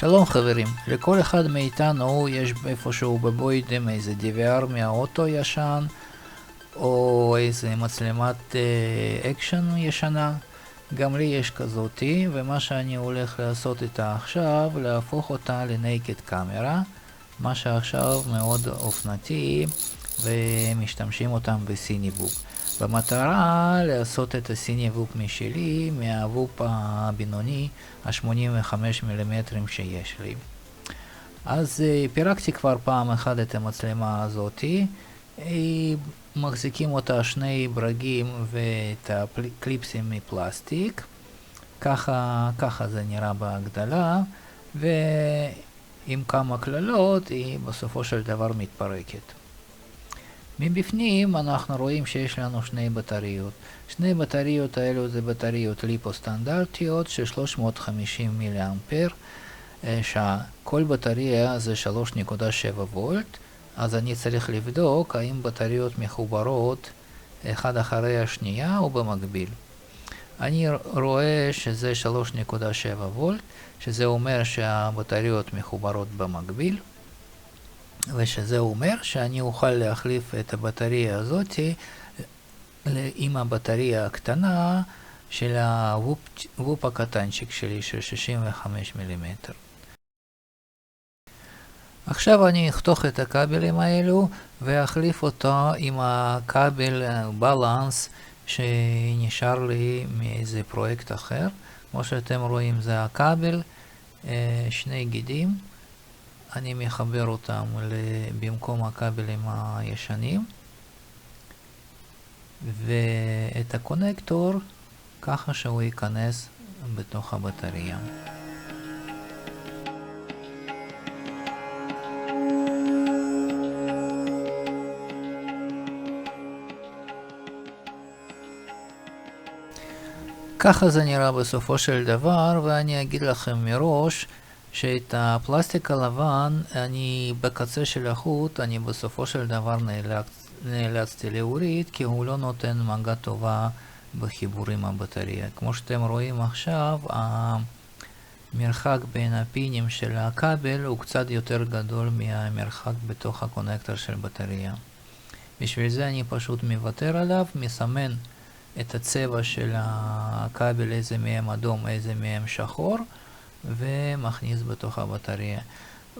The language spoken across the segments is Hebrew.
שלום חברים, לכל אחד מאיתנו יש איפשהו בבוידם איזה DVR מהאוטו ישן או איזה מצלמת אקשן ישנה. גם לי יש כזאתי, ומה שאני הולך לעשות איתה עכשיו, להפוך אותה לנקד קאמרה, מה שעכשיו מאוד אופנתי ומשתמשים אותם בסיניבוק. במטרה לעשות את הסיניבוק משלי מהוופ הבינוני ה-85 מילימטרים שיש לי. אז פירקתי כבר פעם אחת את המצלמה הזאתי, מחזיקים אותה שני ברגים ואת הקליפסים מפלסטיק, ככה זה נראה בהגדלה, ועם כמה כללות היא בסופו של דבר מתפרקת. מבפנים אנחנו רואים שיש לנו שני בטריות. שני בטריות האלו זה בטריות ליפו סטנדרטיות של 350 מילי אמפר שעה. כל בטריה זה 3.7 וולט, אז אני צריך לבדוק האם בטריות מחוברות אחד אחרי השנייה או במקביל. אני רואה שזה 3.7 וולט, שזה אומר שהבטריות מחוברות במקביל, ושזה אומר שאני אוכל להחליף את הבטריה הזאת עם הבטריה הקטנה של הוופ הקטנצ'יק שלי של 65 מילימטר. עכשיו אני אחתוך את הכבלים האלו ואחליף אותו עם הכבל בלנס שנשאר לי מאיזה פרויקט אחר. כמו שאתם רואים זה הכבל, שני גידים. אני מחבר אותם במקום הכבלים הישנים, ואת הקונקטור ככה שהוא ייכנס בתוך הבטריה. ככה זה נראה בסופו של דבר, ואני אגיד לכם מראש שאת הפלסטיק הלבן, אני בקצה של החוט, אני בסופו של דבר נאלצתי להוריד, כי הוא לא נותן מגע טובה בחיבורים הבטריה. כמו שאתם רואים עכשיו, המרחק בין הפינים של הכבל הוא קצת יותר גדול מהמרחק בתוך הקונקטור של בטריה. בשביל זה אני פשוט מוותר עליו, מסמן את הצבע של הכבל, איזה מהם אדום, איזה מהם שחור, ומכניס בתוך הבטריה.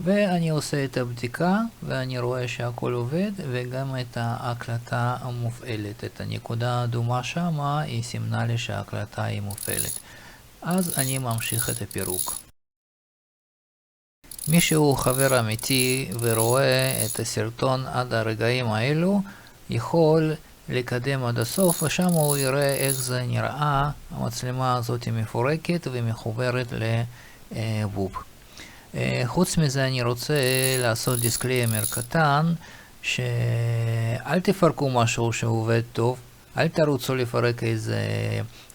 ואני עושה את הבדיקה, ואני רואה שהכל עובד, וגם את ההקלטה המופעלת. את הנקודה האדומה שמה, היא סימנה לי שההקלטה היא מופעלת. אז אני ממשיך את הפירוק. מי שהוא חבר אמיתי ורואה את הסרטון עד הרגעים האלו, יכול לקדם עד הסוף, ושם הוא יראה איך זה נראה. המצלמה הזאת מפורקת ומחוברת לוופ. חוץ מזה אני רוצה לעשות דיסקליימר קטן, שאל תפרקו משהו שעובד טוב, אל תרוצו לפרק איזה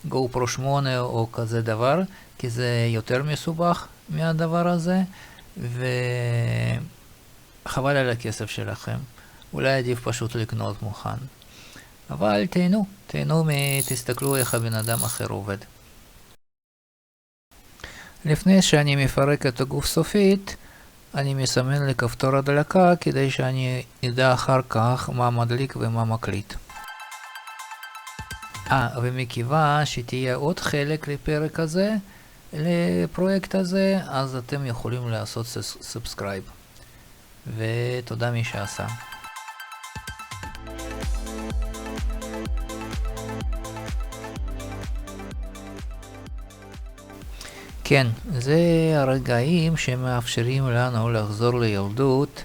GoPro 8 או כזה דבר, כי זה יותר מסובך מהדבר הזה, וחבל על הכסף שלכם. אולי עדיף פשוט לקנות מוכן. אבל תהנו תסתכלו איך הבן אדם אחר עובד. לפני שאני מפרק את הגוף סופית, אני מסמן לכפתור הדלקה כדי שאני אדע אחר כך מה מדליק ומה מקליט. ומכיוון שתהיה עוד חלק לפרק הזה, לפרויקט הזה, אז אתם יכולים לעשות סאבסקרייב. ותודה מי שעשה. כן, זה הרגעים שמאפשרים לנו לחזור לילדות,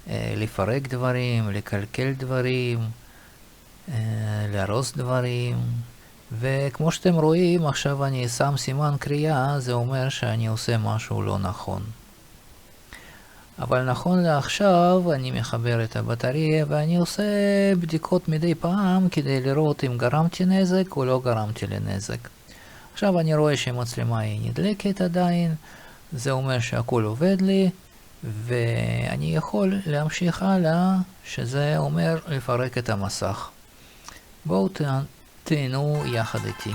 לפרק דברים, לקלקל דברים, להרוס דברים, וכמו שאתם רואים, עכשיו אני שם סימן קריאה, זה אומר שאני עושה משהו לא נכון. אבל נכון לעכשיו אני מחבר את הבטריה ואני עושה בדיקות מדי פעם כדי לראות אם גרמתי נזק או לא גרמתי לנזק. עכשיו אני רואה שהמצלמה היא נדלקת עדיין, זה אומר שהכל עובד לי, ואני יכול להמשיך הלאה, שזה אומר לפרק את המסך. בואו תהנו יחד איתי.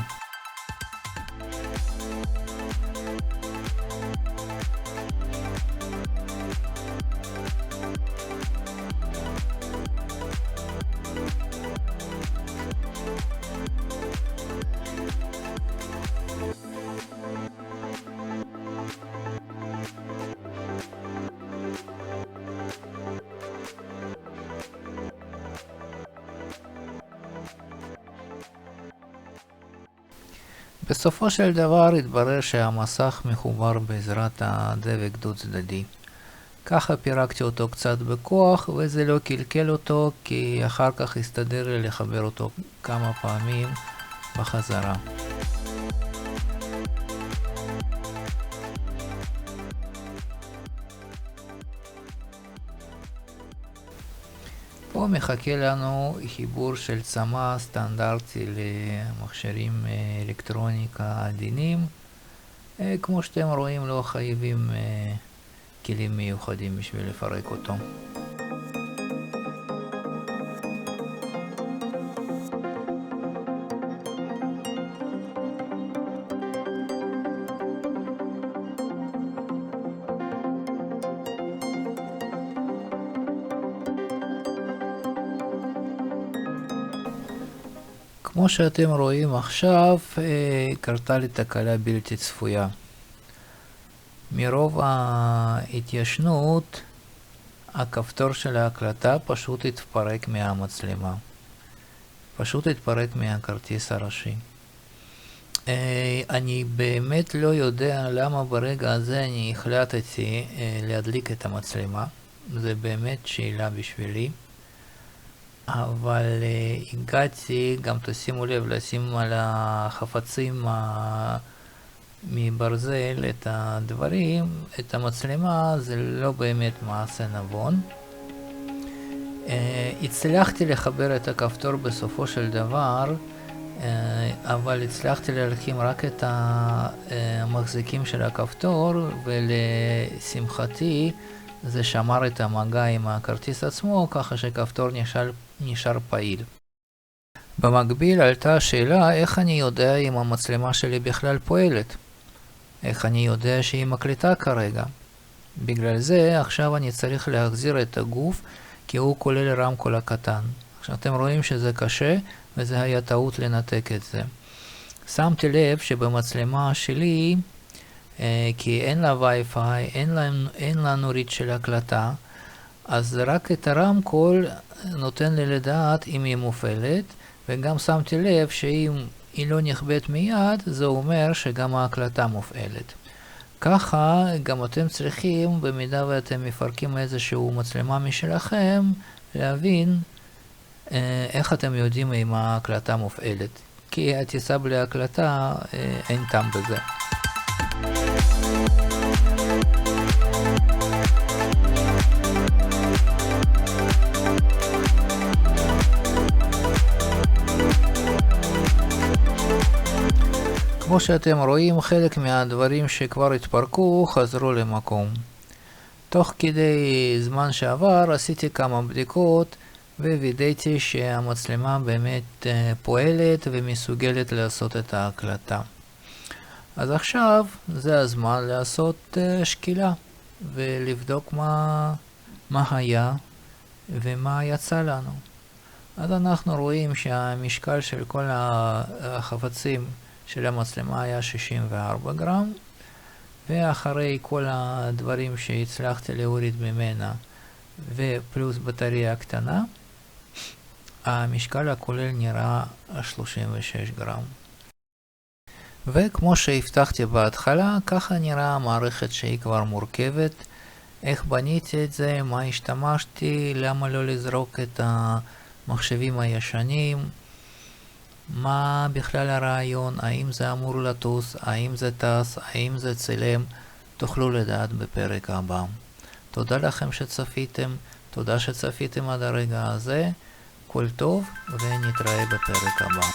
בסופו של דבר התברר שהמסך מחובר בעזרת הדבק דו צדדי. ככה פירקתי אותו קצת בכוח, וזה לא קלקל אותו, כי אחר כך הסתדר לי לחבר אותו כמה פעמים בחזרה. פה מחכה לנו חיבור של צמא סטנדרטי למכשירים אלקטרוניקה עדינים. כמו שאתם רואים, לא חייבים כלים מיוחדים בשביל לפרק אותו. כמו שאתם רואים עכשיו, קרתה לי תקלה בלתי צפויה. מרוב ההתיישנות, הכפתור של ההקלטה פשוט התפרק מהמצלמה. פשוט התפרק מהכרטיס הראשי. אני באמת לא יודע למה ברגע הזה אני החלטתי להדליק את המצלמה. זה באמת שאלה בשבילי. אבל הגעתי, גם תשימו לב, לשים על החפצים מברזל את הדברים, את המצלמה, זה לא באמת מעשה נבון. הצלחתי לחבר את הכפתור בסופו של דבר, אבל הצלחתי להלחים רק את המחזיקים של הכפתור, ולשמחתי זה שמר את המגע עם הכרטיס עצמו, ככה שכפתור נשאר פעיל. במקביל עלתה השאלה איך אני יודע אם המצלמה שלי בכלל פועלת. איך אני יודע שהיא מקליטה כרגע. בגלל זה עכשיו אני צריך להחזיר את הגוף, כי הוא כולל רמקול הקטן. עכשיו אתם רואים שזה קשה, וזה היה טעות לנתק את זה. שמתי לב שבמצלמה שלי, כי אין לה וי-פיי, אין לנו ריץ' של הקלטה, אז רק את הרמקול נותן לי לדעת אם היא מופעלת, וגם שמתי לב שאם היא לא נכבדת מיד, זה אומר שגם ההקלטה מופעלת. ככה גם אתם צריכים, במידה ואתם מפרקים איזשהו מצלמה משלכם, להבין איך אתם יודעים אם ההקלטה מופעלת. כי הטיסה בלי הקלטה אין טעם בזה. כמו שאתם רואים, חלק מהדברים שכבר התפרקו חזרו למקום. תוך כדי זמן שעבר עשיתי כמה בדיקות ווידאתי שהמצלמה באמת פועלת ומסוגלת לעשות את ההקלטה. אז עכשיו זה הזמן לעשות שקילה ולבדוק מה היה ומה יצא לנו. אז אנחנו רואים שהמשקל של כל החפצים של המצלמה היה 64 גרם, ואחרי כל הדברים שהצלחתי להוריד ממנה ופלוס בטריה קטנה, המשקל הכולל נראה 36 גרם. וכמו שהבטחתי בהתחלה, ככה נראה המערכת שהיא כבר מורכבת. איך בניתי את זה, מה השתמשתי, למה לא לזרוק את המחשבים הישנים, מה בכלל הרעיון, האם זה אמור לטוס, האם זה טס, האם זה צילם, תוכלו לדעת בפרק הבא. תודה לכם שצפיתם, תודה שצפיתם עד הרגע הזה, כל טוב ונתראה בפרק הבא.